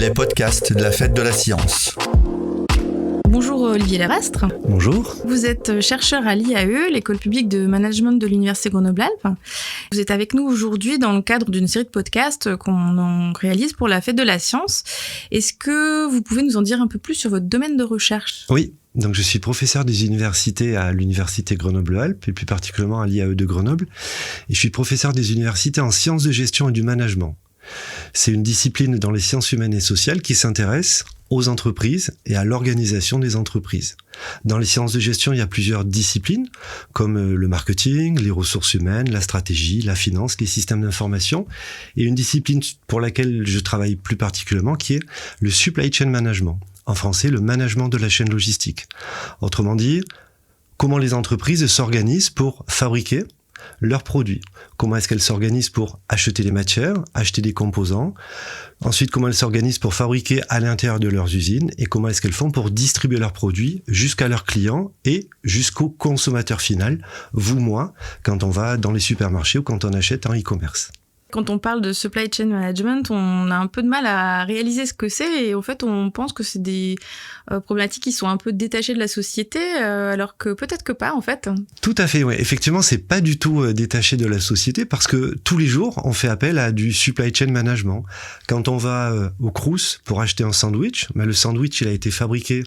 les podcasts de la Fête de la Science. Bonjour Olivier Lerastre. Bonjour. Vous êtes chercheur à l'IAE, l'école publique de management de l'Université Grenoble-Alpes. Vous êtes avec nous aujourd'hui dans le cadre d'une série de podcasts qu'on réalise pour la Fête de la Science. Est-ce que vous pouvez nous en dire un peu plus sur votre domaine de recherche ? Oui, donc je suis professeur des universités à l'Université Grenoble-Alpes et plus particulièrement à l'IAE de Grenoble. Et je suis professeur des universités en sciences de gestion et du management. C'est une discipline dans les sciences humaines et sociales qui s'intéresse aux entreprises et à l'organisation des entreprises. Dans les sciences de gestion, il y a plusieurs disciplines, comme le marketing, les ressources humaines, la stratégie, la finance, les systèmes d'information, et une discipline pour laquelle je travaille plus particulièrement, qui est le supply chain management. En français, le management de la chaîne logistique. Autrement dit, comment les entreprises s'organisent pour fabriquer leurs produits. Comment est-ce qu'elles s'organisent pour acheter les matières, acheter des composants. Ensuite, comment elles s'organisent pour fabriquer à l'intérieur de leurs usines et comment est-ce qu'elles font pour distribuer leurs produits jusqu'à leurs clients et jusqu'au consommateur final, vous, moi, quand on va dans les supermarchés ou quand on achète en e-commerce. Quand on parle de supply chain management, on a un peu de mal à réaliser ce que c'est et en fait, on pense que c'est des problématiques qui sont un peu détachées de la société, alors que peut-être que pas en fait. Tout à fait, oui. Effectivement, c'est pas du tout détaché de la société parce que tous les jours, on fait appel à du supply chain management. Quand on va au Crous pour acheter un sandwich, le sandwich, il a été fabriqué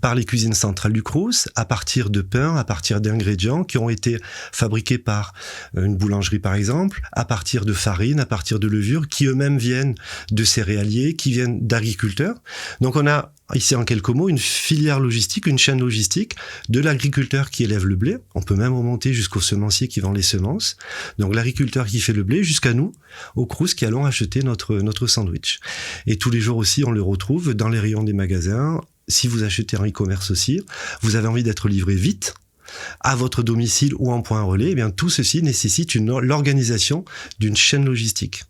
par les cuisines centrales du Crous à partir de pain, à partir d'ingrédients qui ont été fabriqués par une boulangerie par exemple, à partir de farine, à partir de levures, qui eux-mêmes viennent de céréaliers, qui viennent d'agriculteurs. Donc on a ici en quelques mots une filière logistique, une chaîne logistique de l'agriculteur qui élève le blé. On peut même remonter jusqu'au semencier qui vend les semences. Donc l'agriculteur qui fait le blé jusqu'à nous, au Crous, qui allons acheter notre sandwich. Et tous les jours aussi, on le retrouve dans les rayons des magasins. Si vous achetez en e-commerce aussi, vous avez envie d'être livré vite, à votre domicile ou en point relais, eh bien tout ceci nécessite l'organisation d'une chaîne logistique.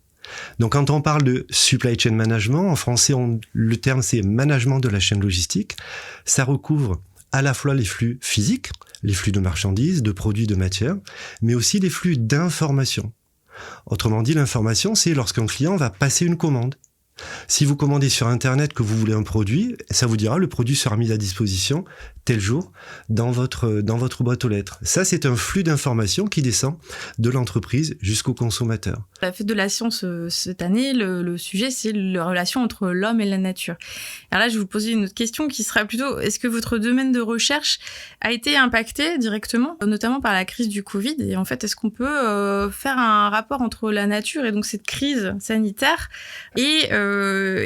Donc quand on parle de supply chain management, en français le terme c'est management de la chaîne logistique, ça recouvre à la fois les flux physiques, les flux de marchandises, de produits, de matières, mais aussi les flux d'informations. Autrement dit, l'information, c'est lorsqu'un client va passer une commande. Si vous commandez sur Internet que vous voulez un produit, ça vous dira le produit sera mis à disposition tel jour dans votre boîte aux lettres. Ça, c'est un flux d'informations qui descend de l'entreprise jusqu'au consommateur. La Fête de la Science cette année, le sujet, c'est la relation entre l'homme et la nature. Alors là, je vais vous poser une autre question qui sera plutôt, est-ce que votre domaine de recherche a été impacté directement, notamment par la crise du Covid ? Et en fait, est-ce qu'on peut faire un rapport entre la nature et donc cette crise sanitaire et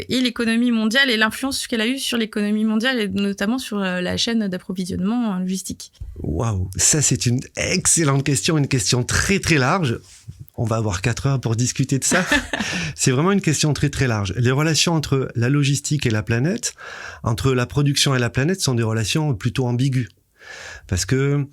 l'économie mondiale et l'influence qu'elle a eue sur l'économie mondiale et notamment sur la chaîne d'approvisionnement logistique ? Waouh, ça c'est une excellente question, une question très très large. On va avoir 4 heures pour discuter de ça. C'est vraiment une question très très large. Les relations entre la logistique et la planète, entre la production et la planète sont des relations plutôt ambiguës. Parce que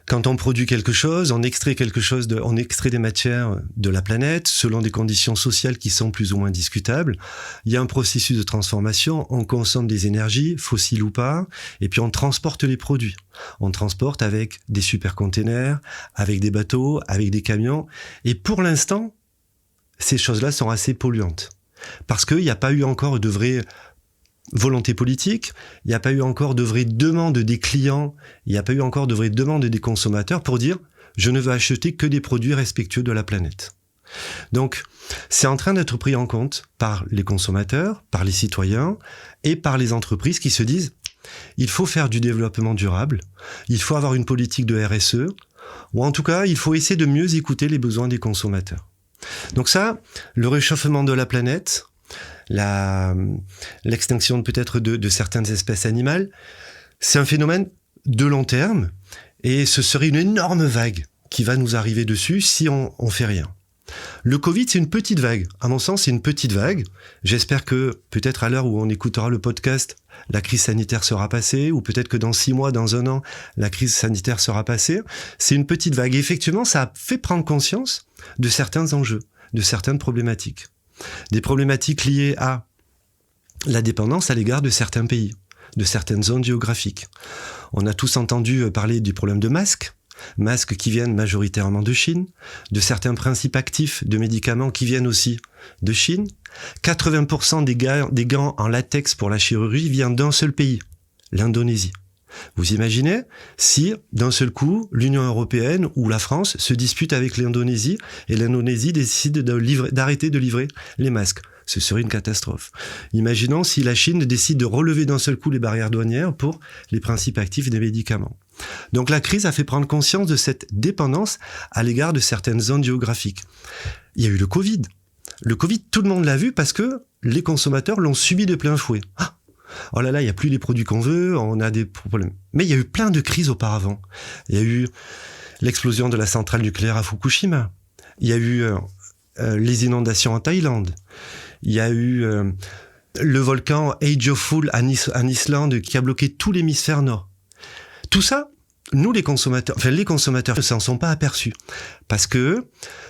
quand on produit quelque chose, on extrait des matières de la planète selon des conditions sociales qui sont plus ou moins discutables. Il y a un processus de transformation, on consomme des énergies, fossiles ou pas, et puis on transporte les produits. On transporte avec des supercontainers, avec des bateaux, avec des camions. Et pour l'instant, ces choses-là sont assez polluantes. Parce qu'il n'y a pas eu encore de vraie volonté politique, il n'y a pas eu encore de vraie demande des clients, il n'y a pas eu encore de vraie demande des consommateurs pour dire « je ne veux acheter que des produits respectueux de la planète ». Donc, c'est en train d'être pris en compte par les consommateurs, par les citoyens et par les entreprises qui se disent « il faut faire du développement durable, il faut avoir une politique de RSE, ou en tout cas, il faut essayer de mieux écouter les besoins des consommateurs ». Donc ça, le réchauffement de la planète, l'extinction peut-être de certaines espèces animales, c'est un phénomène de long terme et ce serait une énorme vague qui va nous arriver dessus si on fait rien. Le Covid, c'est une petite vague. À mon sens, c'est une petite vague. J'espère que peut-être à l'heure où on écoutera le podcast, la crise sanitaire sera passée, ou peut-être que dans 6 mois, dans 1 an, la crise sanitaire sera passée. C'est une petite vague. Et effectivement, ça a fait prendre conscience de certains enjeux, de certaines problématiques. Des problématiques liées à la dépendance à l'égard de certains pays, de certaines zones géographiques. On a tous entendu parler du problème de masques qui viennent majoritairement de Chine, de certains principes actifs de médicaments qui viennent aussi de Chine, 80% des gants en latex pour la chirurgie viennent d'un seul pays, l'Indonésie. Vous imaginez si, d'un seul coup, l'Union européenne ou la France se dispute avec l'Indonésie et l'Indonésie décide d'arrêter de livrer les masques. Ce serait une catastrophe. Imaginons si la Chine décide de relever d'un seul coup les barrières douanières pour les principes actifs des médicaments. Donc la crise a fait prendre conscience de cette dépendance à l'égard de certaines zones géographiques. Il y a eu le Covid. Le Covid, tout le monde l'a vu parce que les consommateurs l'ont subi de plein fouet. Oh là là, il n'y a plus les produits qu'on veut, on a des problèmes. Mais il y a eu plein de crises auparavant. Il y a eu l'explosion de la centrale nucléaire à Fukushima. Il y a eu les inondations en Thaïlande. Il y a eu le volcan Age of Fool en Islande qui a bloqué tout l'hémisphère nord. Tout ça, nous les consommateurs ne s'en sont pas aperçus. Parce que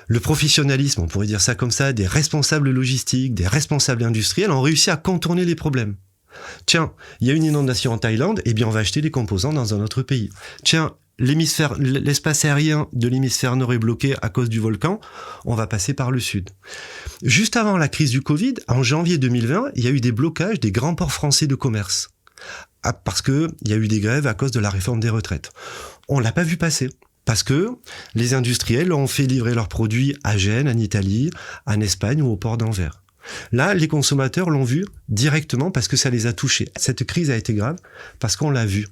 le professionnalisme, on pourrait dire ça comme ça, des responsables logistiques, des responsables industriels ont réussi à contourner les problèmes. Tiens, il y a une inondation en Thaïlande, eh bien on va acheter les composants dans un autre pays. Tiens, l'espace aérien de l'hémisphère nord est bloqué à cause du volcan, on va passer par le sud. Juste avant la crise du Covid, en janvier 2020, il y a eu des blocages des grands ports français de commerce. Parce qu'il y a eu des grèves à cause de la réforme des retraites. On ne l'a pas vu passer. Parce que les industriels ont fait livrer leurs produits à Gênes, en Italie, en Espagne ou au port d'Anvers. Là, les consommateurs l'ont vu directement parce que ça les a touchés. Cette crise a été grave parce qu'on l'a vu.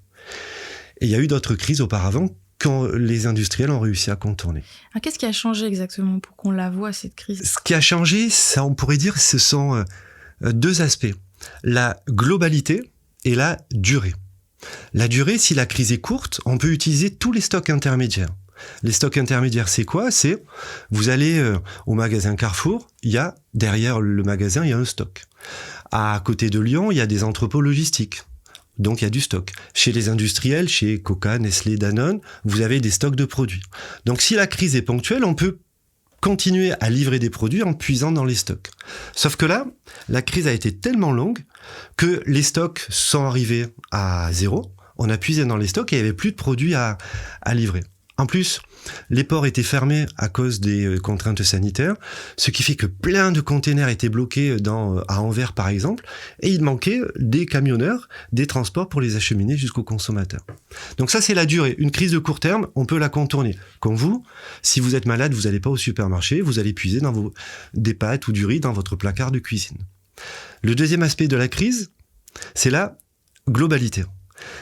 Et il y a eu d'autres crises auparavant quand les industriels ont réussi à contourner. Alors, qu'est-ce qui a changé exactement pour qu'on la voie, cette crise ? Ce qui a changé, ça, on pourrait dire, ce sont deux aspects. La globalité et la durée. La durée, si la crise est courte, on peut utiliser tous les stocks intermédiaires. Les stocks intermédiaires, c'est quoi ? C'est, vous allez au magasin Carrefour, derrière le magasin, il y a un stock. À côté de Lyon, il y a des entrepôts logistiques. Donc, il y a du stock. Chez les industriels, chez Coca, Nestlé, Danone, vous avez des stocks de produits. Donc, si la crise est ponctuelle, on peut continuer à livrer des produits en puisant dans les stocks. Sauf que là, la crise a été tellement longue que les stocks sont arrivés à zéro. On a puisé dans les stocks et il n'y avait plus de produits à livrer. En plus, les ports étaient fermés à cause des contraintes sanitaires, ce qui fait que plein de containers étaient bloqués à Anvers par exemple, et il manquait des camionneurs, des transports pour les acheminer jusqu'aux consommateurs. Donc ça, c'est la durée. Une crise de court terme, on peut la contourner. Comme vous, si vous êtes malade, vous n'allez pas au supermarché, vous allez puiser dans des pâtes ou du riz dans votre placard de cuisine. Le deuxième aspect de la crise, c'est la globalité.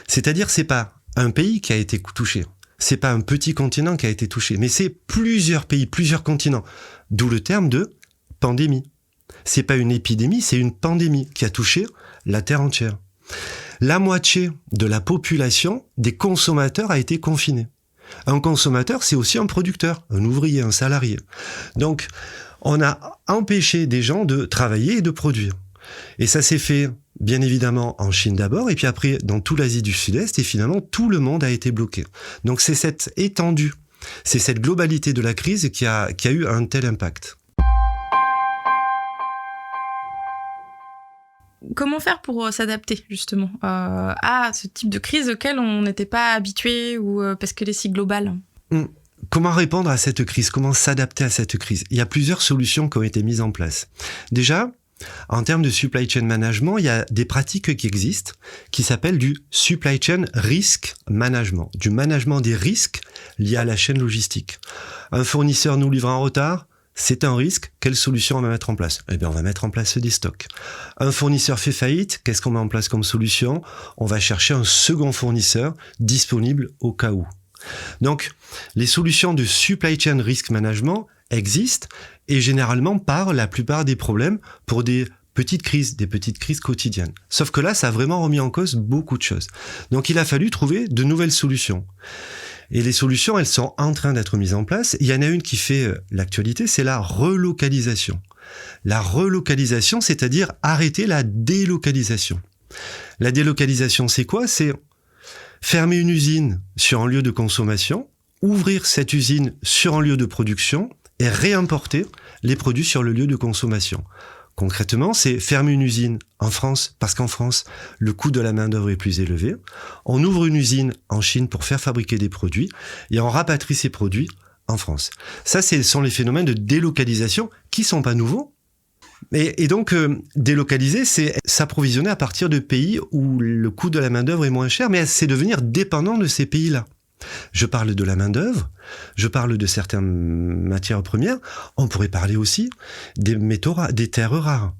C'est-à-dire, c'est pas un pays qui a été touché. C'est pas un petit continent qui a été touché, mais c'est plusieurs pays, plusieurs continents. D'où le terme de pandémie. C'est pas une épidémie, c'est une pandémie qui a touché la Terre entière. La moitié de la population des consommateurs a été confinée. Un consommateur, c'est aussi un producteur, un ouvrier, un salarié. Donc, on a empêché des gens de travailler et de produire. Et ça s'est fait, bien évidemment, en Chine d'abord, et puis après dans toute l'Asie du Sud-Est, et finalement, tout le monde a été bloqué. Donc c'est cette étendue, c'est cette globalité de la crise qui a eu un tel impact. Comment faire pour s'adapter, justement, à ce type de crise auquel on n'était pas habitué, ou parce qu'elle est si globale ? Comment répondre à cette crise ? Comment s'adapter à cette crise ? Il y a plusieurs solutions qui ont été mises en place. Déjà, en termes de supply chain management, il y a des pratiques qui existent qui s'appellent du supply chain risk management, du management des risques liés à la chaîne logistique. Un fournisseur nous livre en retard, c'est un risque, quelle solution on va mettre en place ? Eh bien, on va mettre en place des stocks. Un fournisseur fait faillite, qu'est-ce qu'on met en place comme solution ? On va chercher un second fournisseur disponible au cas où. Donc, les solutions de supply chain risk management existent et généralement parent la plupart des problèmes pour des petites crises quotidiennes. Sauf que là, ça a vraiment remis en cause beaucoup de choses. Donc, il a fallu trouver de nouvelles solutions. Et les solutions, elles sont en train d'être mises en place. Il y en a une qui fait l'actualité, c'est la relocalisation. La relocalisation, c'est-à-dire arrêter la délocalisation. La délocalisation, c'est quoi ? C'est fermer une usine sur un lieu de consommation, ouvrir cette usine sur un lieu de production et réimporter les produits sur le lieu de consommation. Concrètement, c'est fermer une usine en France, parce qu'en France, le coût de la main-d'œuvre est plus élevé. On ouvre une usine en Chine pour faire fabriquer des produits et on rapatrie ces produits en France. Ça, ce sont les phénomènes de délocalisation qui sont pas nouveaux. Et donc, délocaliser, c'est s'approvisionner à partir de pays où le coût de la main-d'œuvre est moins cher, mais c'est devenir dépendant de ces pays-là. Je parle de la main-d'œuvre, je parle de certaines matières premières, on pourrait parler aussi des métaux rares, des terres rares.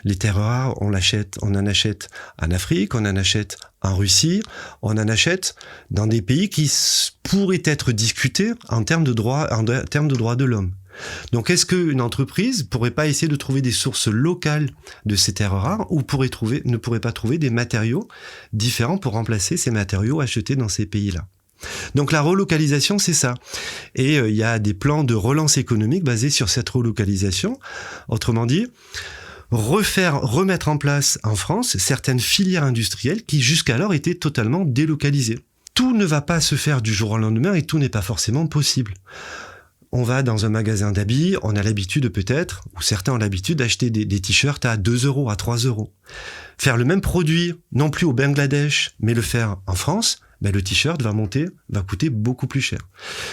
Les terres rares, on en achète en Afrique, on en achète en Russie, on en achète dans des pays qui pourraient être discutés en termes de droits de l'homme. Donc, est-ce qu'une entreprise pourrait pas essayer de trouver des sources locales de ces terres rares ou ne pourrait pas trouver des matériaux différents pour remplacer ces matériaux achetés dans ces pays-là? Donc, la relocalisation, c'est ça. Et il y a des plans de relance économique basés sur cette relocalisation. Autrement dit, remettre en place en France certaines filières industrielles qui jusqu'alors étaient totalement délocalisées. Tout ne va pas se faire du jour au lendemain et tout n'est pas forcément possible. On va dans un magasin d'habits, on a l'habitude peut-être, ou certains ont l'habitude d'acheter des t-shirts à 2 euros, à 3 euros. Faire le même produit, non plus au Bangladesh, mais le faire en France, le t-shirt va coûter beaucoup plus cher.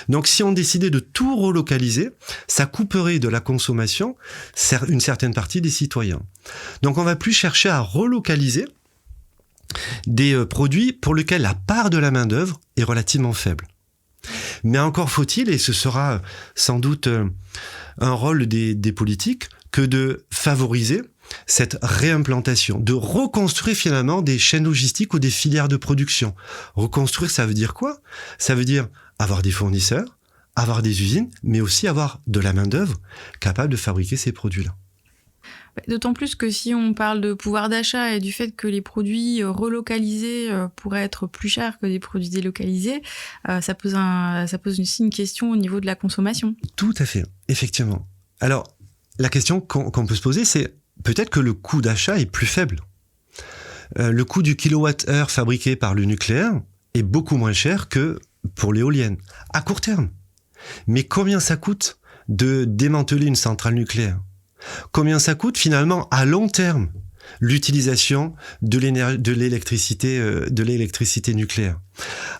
Donc si on décidait de tout relocaliser, ça couperait de la consommation une certaine partie des citoyens. Donc on va plus chercher à relocaliser des produits pour lesquels la part de la main-d'œuvre est relativement faible. Mais encore faut-il, et ce sera sans doute un rôle des politiques, que de favoriser cette réimplantation, de reconstruire finalement des chaînes logistiques ou des filières de production. Reconstruire, ça veut dire quoi? Ça veut dire avoir des fournisseurs, avoir des usines, mais aussi avoir de la main-d'œuvre capable de fabriquer ces produits-là. D'autant plus que si on parle de pouvoir d'achat et du fait que les produits relocalisés pourraient être plus chers que des produits délocalisés, ça pose aussi une question au niveau de la consommation. Tout à fait, effectivement. Alors, la question qu'on peut se poser, c'est peut-être que le coût d'achat est plus faible. Le coût du kilowatt-heure fabriqué par le nucléaire est beaucoup moins cher que pour l'éolienne, à court terme. Mais combien ça coûte de démanteler une centrale nucléaire? Combien ça coûte finalement à long terme l'utilisation de l'électricité nucléaire?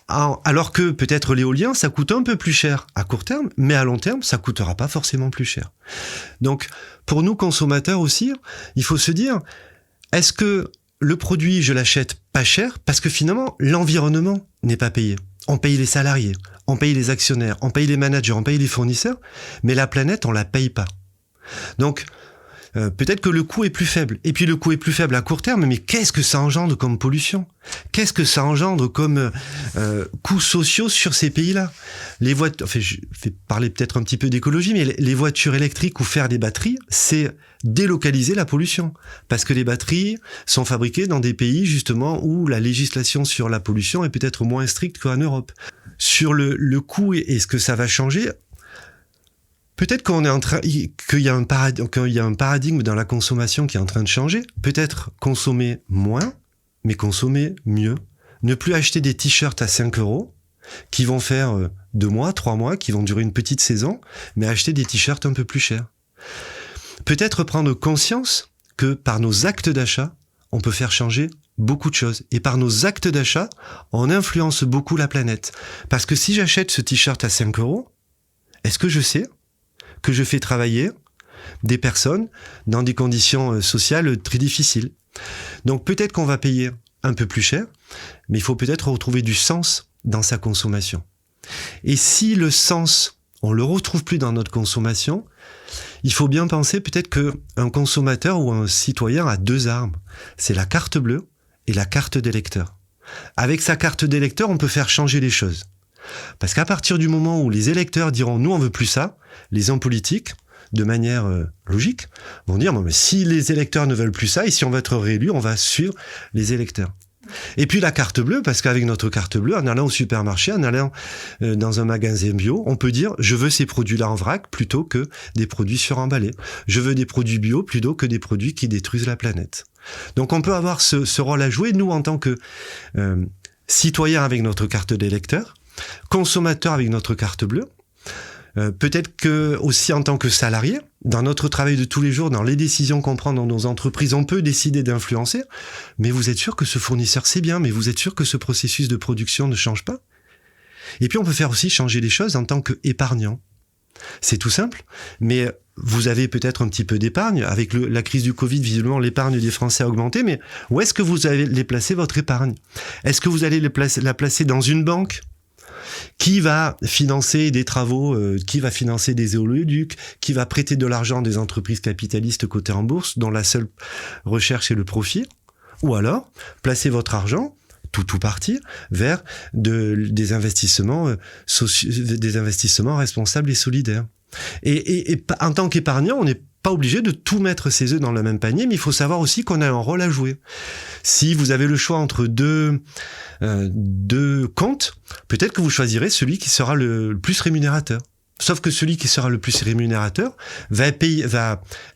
Alors que peut-être l'éolien, ça coûte un peu plus cher à court terme, mais à long terme, ça coûtera pas forcément plus cher. Donc, pour nous consommateurs aussi, il faut se dire, est-ce que le produit, je l'achète pas cher parce que finalement, l'environnement n'est pas payé. On paye les salariés, on paye les actionnaires, on paye les managers, on paye les fournisseurs, mais la planète, on la paye pas. Donc, peut-être que le coût est plus faible. Et puis le coût est plus faible à court terme, mais qu'est-ce que ça engendre comme pollution? Qu'est-ce que ça engendre comme coûts sociaux sur ces pays-là? Je vais parler peut-être un petit peu d'écologie, mais les voitures électriques ou faire des batteries, c'est délocaliser la pollution. Parce que les batteries sont fabriquées dans des pays justement où la législation sur la pollution est peut-être moins stricte qu'en Europe. Sur le coût et ce que ça va changer, peut-être qu'il y a un paradigme dans la consommation qui est en train de changer. Peut-être consommer moins, mais consommer mieux. Ne plus acheter des t-shirts à 5 euros qui vont faire 2 mois, 3 mois, qui vont durer une petite saison, mais acheter des t-shirts un peu plus chers. Peut-être prendre conscience que par nos actes d'achat, on peut faire changer beaucoup de choses. Et par nos actes d'achat, on influence beaucoup la planète. Parce que si j'achète ce t-shirt à 5 euros, est-ce que je sais que je fais travailler des personnes dans des conditions sociales très difficiles? Donc peut-être qu'on va payer un peu plus cher, mais il faut peut-être retrouver du sens dans sa consommation. Et si le sens, on le retrouve plus dans notre consommation, il faut bien penser peut-être qu'un consommateur ou un citoyen a 2 armes. C'est la carte bleue et la carte d'électeur. Avec sa carte d'électeur, on peut faire changer les choses. Parce qu'à partir du moment où les électeurs diront « nous, on veut plus ça », les hommes politiques, de manière logique, vont dire « mais si les électeurs ne veulent plus ça, et si on va être réélu, on va suivre les électeurs ». Et puis la carte bleue, parce qu'avec notre carte bleue, en allant au supermarché, en allant dans un magasin bio, on peut dire « je veux ces produits-là en vrac plutôt que des produits suremballés. Je veux des produits bio plutôt que des produits qui détruisent la planète ». Donc on peut avoir ce rôle à jouer, nous, en tant que citoyens avec notre carte d'électeur, consommateurs avec notre carte bleue, peut-être que aussi en tant que salarié, dans notre travail de tous les jours, dans les décisions qu'on prend dans nos entreprises, on peut décider d'influencer, mais vous êtes sûr que ce fournisseur c'est bien, mais vous êtes sûr que ce processus de production ne change pas? Et puis on peut faire aussi changer les choses en tant qu'épargnant. C'est tout simple, mais vous avez peut-être un petit peu d'épargne. Avec la crise du Covid, visiblement, l'épargne des Français a augmenté, mais où est-ce que vous allez placer votre épargne? Est-ce que vous allez la placer dans une banque qui va financer des travaux, qui va financer des éoliducs, qui va prêter de l'argent à des entreprises capitalistes cotées en bourse, dont la seule recherche est le profit? Ou alors, placez votre argent, tout partir, vers des investissements responsables et solidaires. Et en tant qu'épargnant, on n'est pas obligé de tout mettre ses œufs dans le même panier, mais il faut savoir aussi qu'on a un rôle à jouer. Si vous avez le choix entre deux comptes, peut-être que vous choisirez celui qui sera le plus rémunérateur. Sauf que celui qui sera le plus rémunérateur va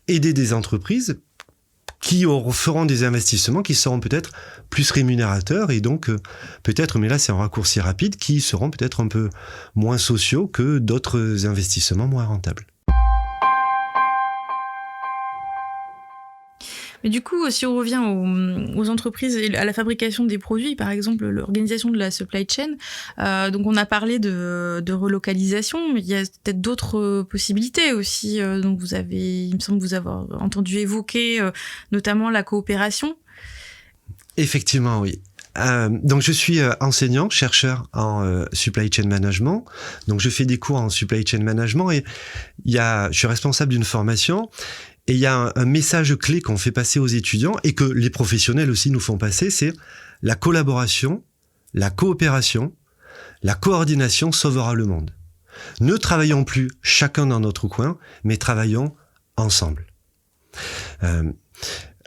aider des entreprises qui feront des investissements qui seront peut-être plus rémunérateurs et donc peut-être, mais là c'est un raccourci rapide, qui seront peut-être un peu moins sociaux que d'autres investissements moins rentables. Mais du coup, si on revient aux entreprises et à la fabrication des produits, par exemple l'organisation de la supply chain, donc on a parlé de relocalisation, mais il y a peut-être d'autres possibilités aussi. Donc il me semble vous avoir entendu évoquer notamment la coopération. Effectivement, oui. Donc je suis enseignant, chercheur en supply chain management. Donc je fais des cours en supply chain management et je suis responsable d'une formation. Et il y a un message clé qu'on fait passer aux étudiants et que les professionnels aussi nous font passer, c'est la collaboration, la coopération, la coordination sauvera le monde. Ne travaillons plus chacun dans notre coin, mais travaillons ensemble.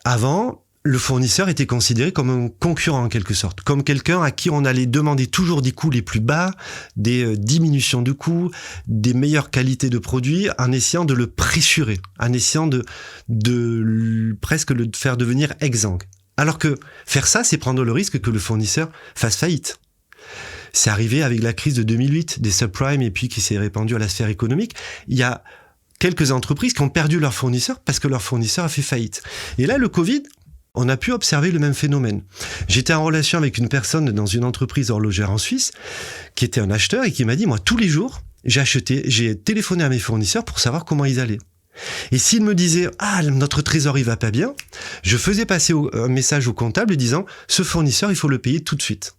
Avant, le fournisseur était considéré comme un concurrent en quelque sorte, comme quelqu'un à qui on allait demander toujours des coûts les plus bas, des diminutions de coûts, des meilleures qualités de produits, en essayant de le pressurer, en essayant de presque le faire devenir exsangue. Alors que faire ça, c'est prendre le risque que le fournisseur fasse faillite. C'est arrivé avec la crise de 2008, des subprimes, et puis qui s'est répandue à la sphère économique. Il y a quelques entreprises qui ont perdu leur fournisseur parce que leur fournisseur a fait faillite. Et là, le Covid, on a pu observer le même phénomène. J'étais en relation avec une personne dans une entreprise horlogère en Suisse qui était un acheteur et qui m'a dit, moi, tous les jours, j'ai téléphoné à mes fournisseurs pour savoir comment ils allaient. Et s'ils me disaient, notre trésorerie va pas bien, je faisais passer un message au comptable disant, ce fournisseur, il faut le payer tout de suite.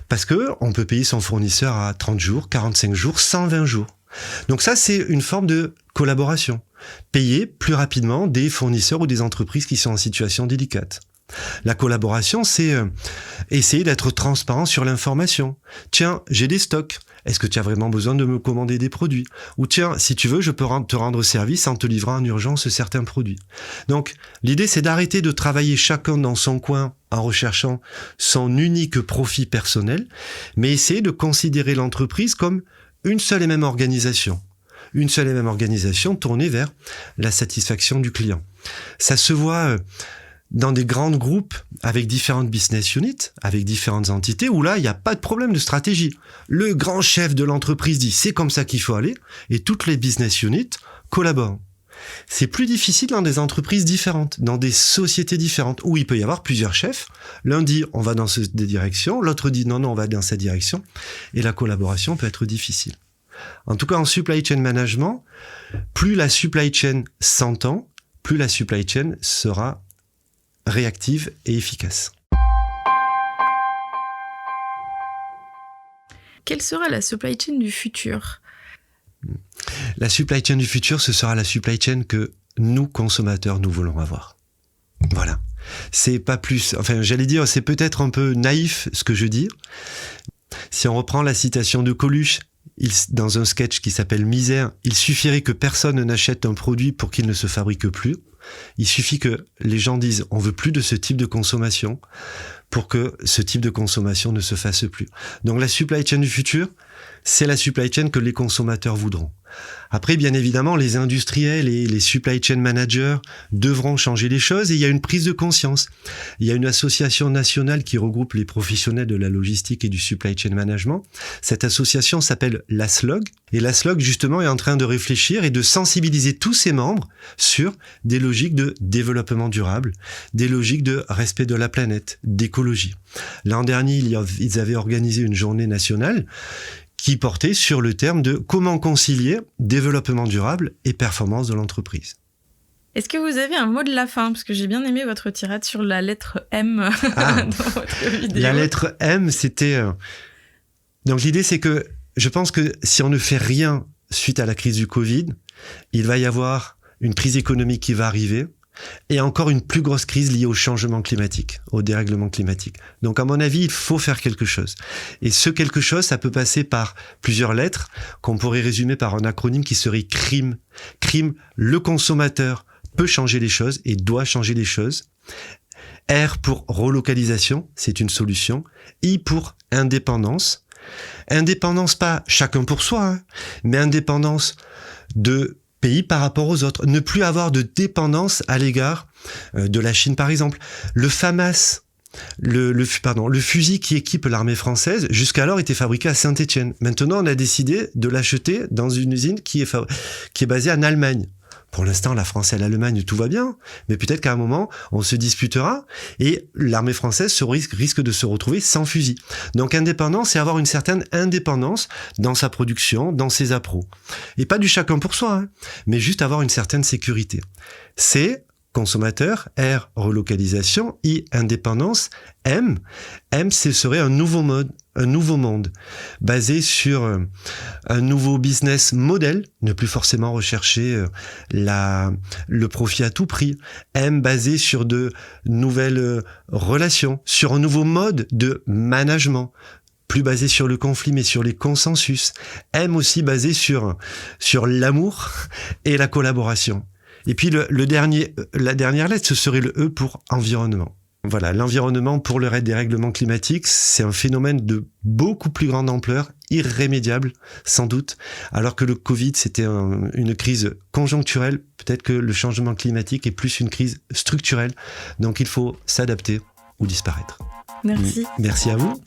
Parce que on peut payer son fournisseur à 30 jours, 45 jours, 120 jours. Donc ça, c'est une forme de collaboration. Payer plus rapidement des fournisseurs ou des entreprises qui sont en situation délicate. La collaboration, c'est essayer d'être transparent sur l'information. Tiens, j'ai des stocks. Est-ce que tu as vraiment besoin de me commander des produits? Ou tiens, si tu veux, je peux te rendre service en te livrant en urgence certains produits. Donc, l'idée, c'est d'arrêter de travailler chacun dans son coin en recherchant son unique profit personnel, mais essayer de considérer l'entreprise comme une seule et même organisation. Une seule et même organisation tournée vers la satisfaction du client. Ça se voit dans des grands groupes avec différentes business units, avec différentes entités, où là, il n'y a pas de problème de stratégie. Le grand chef de l'entreprise dit « c'est comme ça qu'il faut aller » et toutes les business units collaborent. C'est plus difficile dans des entreprises différentes, dans des sociétés différentes, où il peut y avoir plusieurs chefs. L'un dit « on va dans cette direction », l'autre dit « non, on va dans cette direction », et la collaboration peut être difficile. En tout cas, en supply chain management, plus la supply chain s'entend, plus la supply chain sera réactive et efficace. Quelle sera la supply chain du futur ? La supply chain du futur, ce sera la supply chain que nous, consommateurs, nous voulons avoir. Voilà. C'est pas plus... Enfin, j'allais dire, c'est peut-être un peu naïf ce que je dis. Si on reprend la citation de Coluche, dans un sketch qui s'appelle Misère, il suffirait que personne n'achète un produit pour qu'il ne se fabrique plus. Il suffit que les gens disent on veut plus de ce type de consommation pour que ce type de consommation ne se fasse plus. Donc la supply chain du futur, c'est la supply chain que les consommateurs voudront. Après, bien évidemment, les industriels et les supply chain managers devront changer les choses et il y a une prise de conscience. Il y a une association nationale qui regroupe les professionnels de la logistique et du supply chain management. Cette association s'appelle l'ASLOG et l'ASLOG, justement, est en train de réfléchir et de sensibiliser tous ses membres sur des logiques de développement durable, des logiques de respect de la planète, d'écologie. L'an dernier, ils avaient organisé une journée nationale qui portait sur le terme de comment concilier développement durable et performance de l'entreprise. Est-ce que vous avez un mot de la fin? Parce que j'ai bien aimé votre tirade sur la lettre M dans votre vidéo. La lettre M, c'était... Donc l'idée, c'est que je pense que si on ne fait rien suite à la crise du Covid, il va y avoir une crise économique qui va arriver et encore une plus grosse crise liée au changement climatique, au dérèglement climatique. Donc à mon avis, il faut faire quelque chose. Et ce quelque chose, ça peut passer par plusieurs lettres qu'on pourrait résumer par un acronyme qui serait CRIM. CRIM, le consommateur peut changer les choses et doit changer les choses. R pour relocalisation, c'est une solution. I pour indépendance. Indépendance, pas chacun pour soi, mais indépendance de pays par rapport aux autres. Ne plus avoir de dépendance à l'égard de la Chine, par exemple. Le FAMAS, le fusil qui équipe l'armée française, jusqu'alors était fabriqué à Saint-Étienne. Maintenant, on a décidé de l'acheter dans une usine qui est basée en Allemagne. Pour l'instant, la France et l'Allemagne, tout va bien. Mais peut-être qu'à un moment, on se disputera et l'armée française risque de se retrouver sans fusil. Donc, indépendance, c'est avoir une certaine indépendance dans sa production, dans ses appros. Et pas du chacun pour soi, mais juste avoir une certaine sécurité. C, consommateur. R, relocalisation. I, indépendance. M, ce serait un nouveau monde basé sur un nouveau business model, ne plus forcément rechercher le profit à tout prix. M, basé sur de nouvelles relations, sur un nouveau mode de management, plus basé sur le conflit mais sur les consensus. M aussi basé sur l'amour et la collaboration. Et puis la dernière lettre, ce serait le E pour environnement. Voilà, l'environnement pour le dérèglement climatique, c'est un phénomène de beaucoup plus grande ampleur, irrémédiable, sans doute. Alors que le Covid, c'était une crise conjoncturelle, peut-être que le changement climatique est plus une crise structurelle. Donc il faut s'adapter ou disparaître. Merci. Merci à vous.